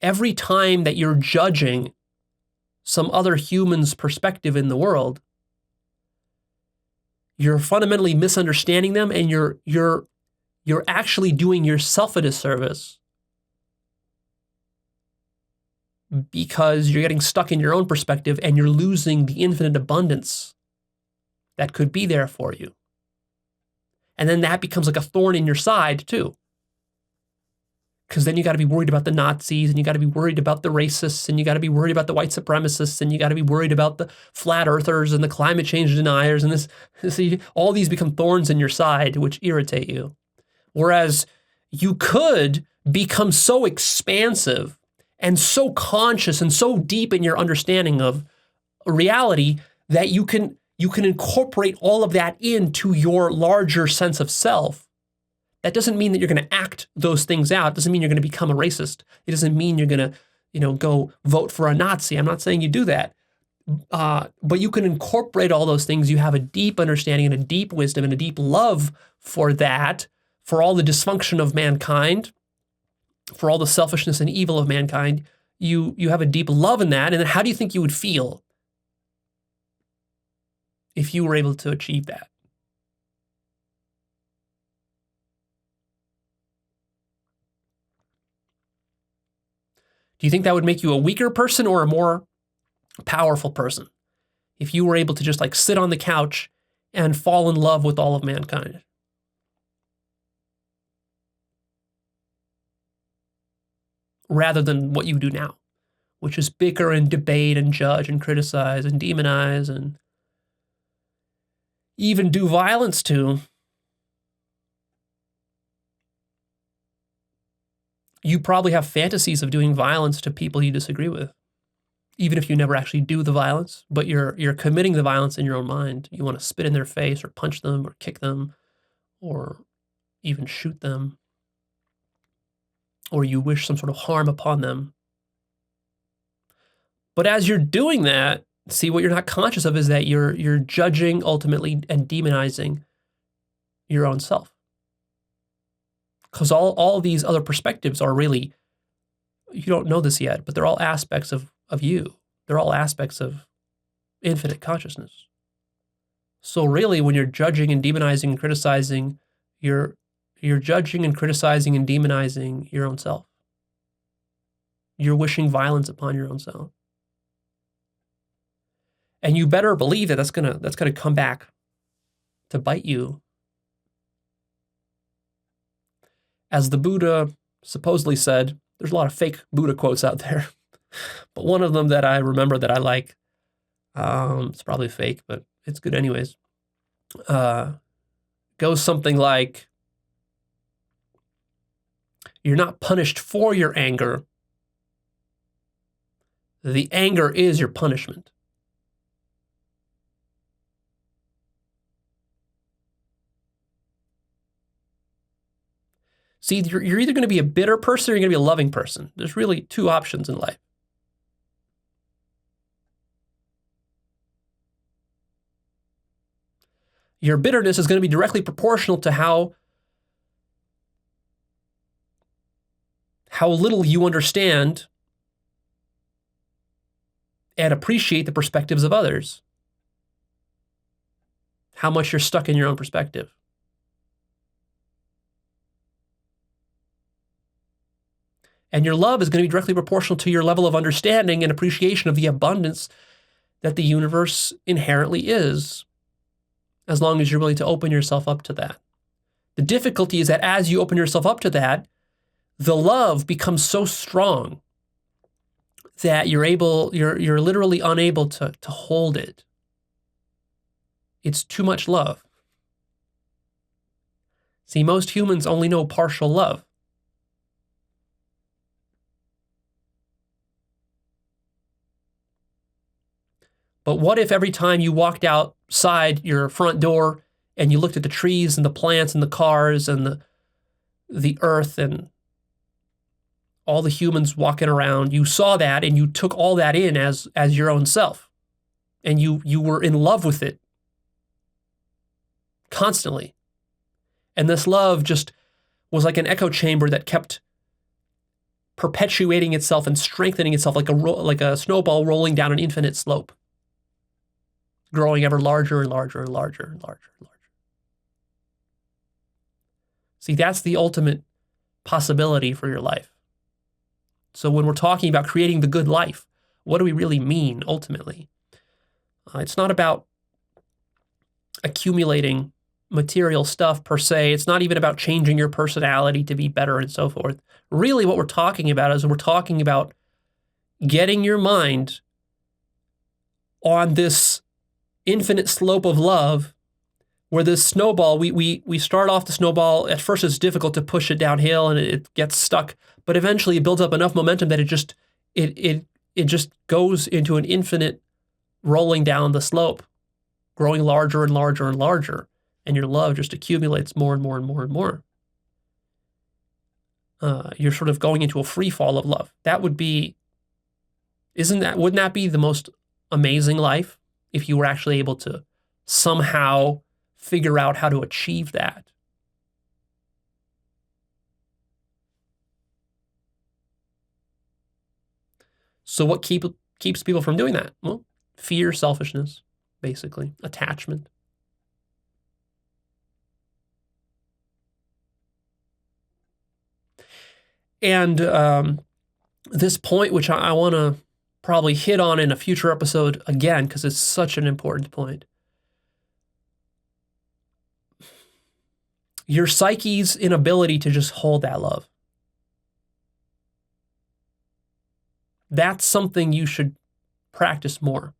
every time that you're judging some other human's perspective in the world, you're fundamentally misunderstanding them, and you're actually doing yourself a disservice because you're getting stuck in your own perspective and you're losing the infinite abundance that could be there for you. And then that becomes like a thorn in your side too. Because then you got to be worried about the Nazis, and you got to be worried about the racists, and you got to be worried about the white supremacists, and you got to be worried about the flat earthers and the climate change deniers, and see, all these become thorns in your side, which irritate you. Whereas you could become so expansive and so conscious and so deep in your understanding of reality that you can incorporate all of that into your larger sense of self. That doesn't mean that you're going to act those things out. It doesn't mean you're going to become a racist. It doesn't mean you're going to, go vote for a Nazi. I'm not saying you do that. But you can incorporate all those things. You have a deep understanding and a deep wisdom and a deep love for that, for all the dysfunction of mankind, for all the selfishness and evil of mankind. You have a deep love in that. And then how do you think you would feel if you were able to achieve that? Do you think that would make you a weaker person or a more powerful person if you were able to just like sit on the couch and fall in love with all of mankind? Rather than what you do now, which is bicker and debate and judge and criticize and demonize and even do violence to. You probably have fantasies of doing violence to people you disagree with, even if you never actually do the violence, but you're committing the violence in your own mind. You want to spit in their face or punch them or kick them or even shoot them, or you wish some sort of harm upon them. But as you're doing that, see, what you're not conscious of is that you're judging ultimately and demonizing your own self. Because all these other perspectives are really, you don't know this yet, but they're all aspects of you. They're all aspects of infinite consciousness. So really, when you're judging and demonizing and criticizing, you're judging and criticizing and demonizing your own self. You're wishing violence upon your own self. And you better believe that that's gonna come back to bite you. As the Buddha supposedly said, there's a lot of fake Buddha quotes out there, but one of them that I remember that I like, it's probably fake, but it's good anyways, goes something like, you're not punished for your anger. The anger is your punishment. See, you're either going to be a bitter person or you're going to be a loving person. There's really two options in life. Your bitterness is going to be directly proportional to how little you understand and appreciate the perspectives of others. How much you're stuck in your own perspective. And your love is going to be directly proportional to your level of understanding and appreciation of the abundance that the universe inherently is, as long as you're willing to open yourself up to that. The difficulty is that as you open yourself up to that, the love becomes so strong that you're literally unable to hold it. It's too much love. See, most humans only know partial love. But what if every time you walked outside your front door and you looked at the trees and the plants and the cars and the earth and all the humans walking around, you saw that and you took all that in as your own self, and you were in love with it constantly. And this love just was like an echo chamber that kept perpetuating itself and strengthening itself like a snowball rolling down an infinite slope, growing ever larger and larger and larger and larger and larger. See, that's the ultimate possibility for your life. So when we're talking about creating the good life, what do we really mean ultimately? It's not about accumulating material stuff per se. It's not even about changing your personality to be better and so forth. Really what we're talking about is we're talking about getting your mind on this infinite slope of love where this snowball, we start off the snowball. At first it's difficult to push it downhill and it gets stuck, but eventually it builds up enough momentum that it just goes into an infinite rolling down the slope, growing larger and larger and larger, and your love just accumulates more and more and more and more. You're sort of going into a free fall of love. That would be, wouldn't that be the most amazing life if you were actually able to somehow figure out how to achieve that? So what keeps people from doing that? Well, fear, selfishness, basically, attachment. And this point, which I want to probably hit on in a future episode again, because it's such an important point. Your psyche's inability to just hold that love. That's something you should practice more,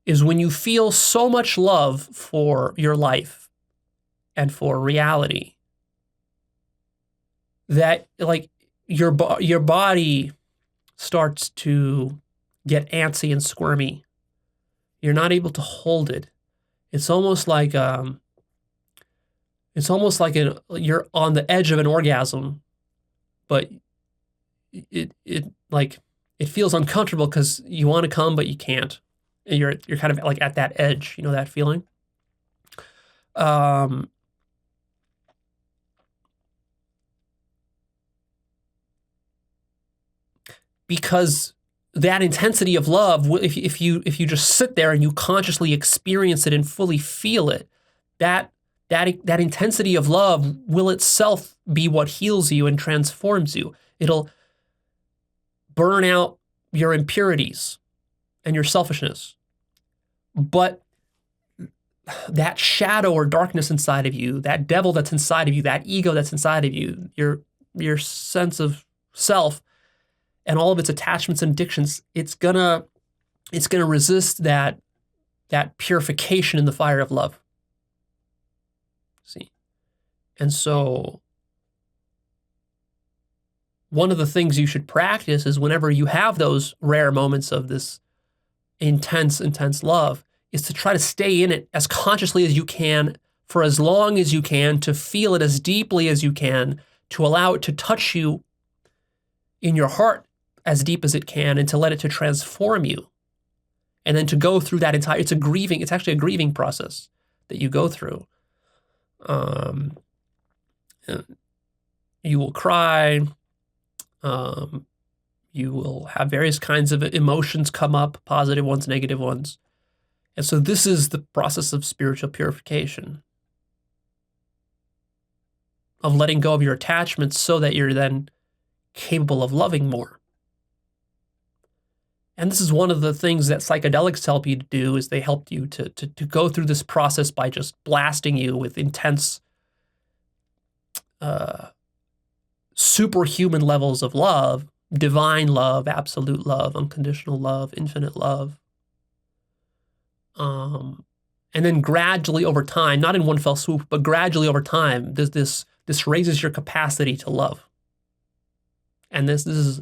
is when you feel so much love for your life and for reality that like your body starts to get antsy and squirmy. You're not able to hold it. It's almost like you're on the edge of an orgasm, but it feels uncomfortable because you want to come but you can't. And you're kind of like at that edge, you know that feeling? Because that intensity of love, if you just sit there and you consciously experience it and fully feel it, that intensity of love will itself be what heals you and transforms you. It'll burn out your impurities and your selfishness. But that shadow or darkness inside of you, that devil that's inside of you, that ego that's inside of you, your sense of self, and all of its attachments and addictions, it's gonna resist that purification in the fire of love. See? And so one of the things you should practice is whenever you have those rare moments of this intense love, is to try to stay in it as consciously as you can for as long as you can, to feel it as deeply as you can, to allow it to touch you in your heart as deep as it can, and to let it to transform you. And then to go through that it's actually a grieving process that you go through. You will cry. You will have various kinds of emotions come up, positive ones, negative ones. And so this is the process of spiritual purification, of letting go of your attachments so that you're then capable of loving more. And this is one of the things that psychedelics help you to do, is they help you to go through this process by just blasting you with intense, superhuman levels of love, divine love, absolute love, unconditional love, infinite love. And then gradually over time, not in one fell swoop, but gradually over time, this raises your capacity to love. And this is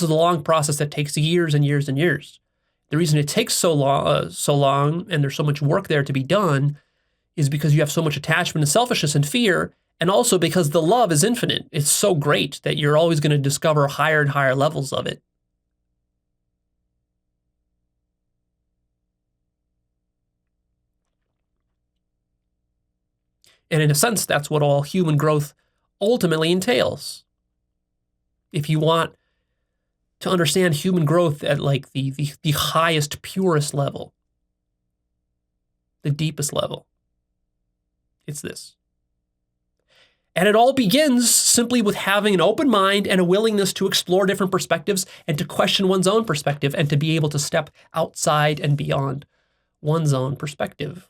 a long process that takes years and years and years. The reason it takes so long, and there's so much work there to be done, is because you have so much attachment and selfishness and fear, and also because the love is infinite. It's so great that you're always going to discover higher and higher levels of it. And in a sense, that's what all human growth ultimately entails. If you want to understand human growth at like the highest, purest level, the deepest level. It's this. And it all begins simply with having an open mind and a willingness to explore different perspectives and to question one's own perspective and to be able to step outside and beyond one's own perspective.